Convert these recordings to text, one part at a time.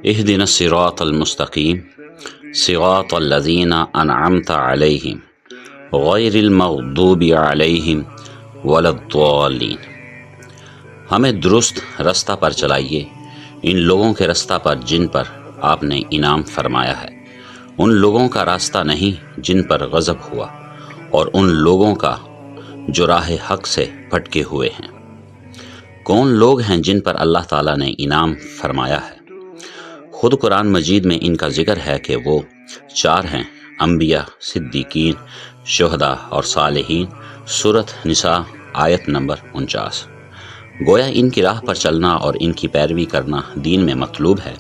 اہدنا الصراط المستقیم صراط الذین انعمت علیہم غیر المغضوب علیہم ولا الضالین۔ ہمیں درست رستہ پر چلائیے، ان لوگوں کے رستہ پر جن پر آپ نے انعام فرمایا ہے، ان لوگوں کا راستہ نہیں جن پر غضب ہوا، اور ان لوگوں کا جو راہ حق سے پھٹکے ہوئے ہیں۔ کون لوگ ہیں جن پر اللہ تعالیٰ نے انعام فرمایا ہے؟ خود قرآن مجید میں ان کا ذکر ہے کہ وہ 4 ہیں: انبیاء، صدیقین، شہداء اور صالحین۔ سورۃ نساء آیت نمبر 49۔ گویا ان کی راہ پر چلنا اور ان کی پیروی کرنا دین میں مطلوب ہے۔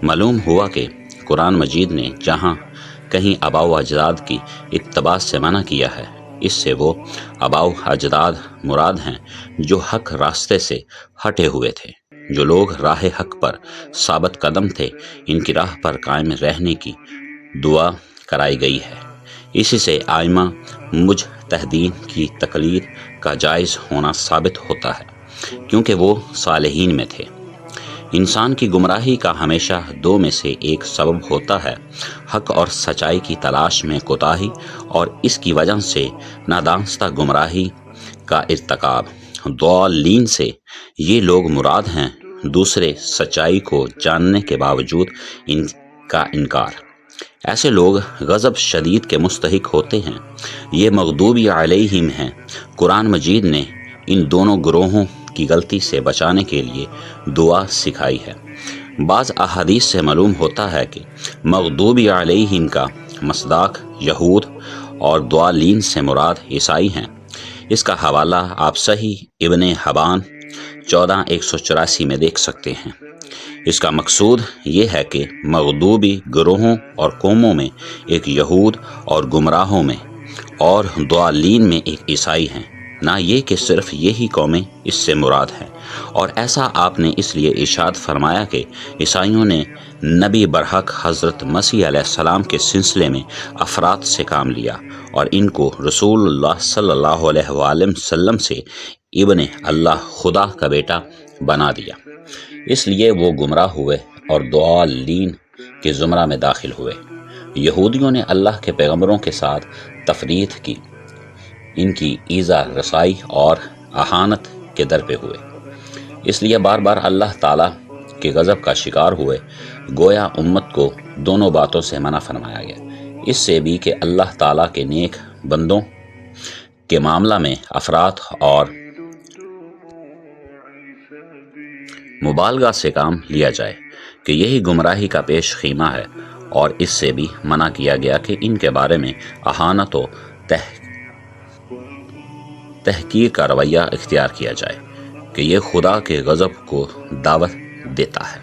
معلوم ہوا کہ قرآن مجید نے جہاں کہیں آباء و اجداد کی اتباع سے منع کیا ہے، اس سے وہ آباء و اجداد مراد ہیں جو حق راستے سے ہٹے ہوئے تھے۔ جو لوگ راہ حق پر ثابت قدم تھے، ان کی راہ پر قائم رہنے کی دعا کرائی گئی ہے۔ اسی سے ائمہ مجتہدین کی تقلید کا جائز ہونا ثابت ہوتا ہے، کیونکہ وہ صالحین میں تھے۔ انسان کی گمراہی کا ہمیشہ 2 میں سے ایک سبب ہوتا ہے: حق اور سچائی کی تلاش میں کوتاہی، اور اس کی وجہ سے نادانستہ گمراہی کا ارتکاب۔ ضالین سے یہ لوگ مراد ہیں دوسرے سچائی کو جاننے کے باوجود ان کا انکار۔ ایسے لوگ غضب شدید کے مستحق ہوتے ہیں۔ یہ مغضوب علیہم ہیں۔ قرآن مجید نے ان دونوں گروہوں کی غلطی سے بچانے کے لیے دعا سکھائی ہے۔ بعض احادیث سے معلوم ہوتا ہے کہ مغضوب علیہم کا مصداق یہود اور ضالین سے مراد عیسائی ہیں۔ اس کا حوالہ آپ صحیح ابن حبان 14,184 میں دیکھ سکتے ہیں۔ اس کا مقصود یہ ہے کہ مغضوبی گروہوں اور قوموں میں ایک یہود اور گمراہوں میں اور ضالین میں ایک عیسائی ہیں، نہ یہ کہ صرف یہی قومیں اس سے مراد ہیں۔ اور ایسا آپ نے اس لیے ارشاد فرمایا کہ عیسائیوں نے نبی برحق حضرت مسیح علیہ السلام کے سلسلے میں افراد سے کام لیا اور ان کو رسول اللہ صلی اللہ علیہ وآلہ وسلم سے ابن اللہ، خدا کا بیٹا بنا دیا۔ اس لیے وہ گمراہ ہوئے اور ضالین کے زمرہ میں داخل ہوئے۔ یہودیوں نے اللہ کے پیغمبروں کے ساتھ تفریق کی، ان کی ایذا رسائی اور اہانت کے در پہ ہوئے، اس لیے بار بار اللہ تعالیٰ کے غضب کا شکار ہوئے۔ گویا امت کو دونوں باتوں سے منع فرمایا گیا، اس سے بھی کہ اللہ تعالیٰ کے نیک بندوں کے معاملہ میں افراط اور مبالغہ سے کام لیا جائے کہ یہی گمراہی کا پیش خیمہ ہے، اور اس سے بھی منع کیا گیا کہ ان کے بارے میں اہانت و تحقیر کا رویہ اختیار کیا جائے کہ یہ خدا کے غضب کو دعوت دیتا ہے۔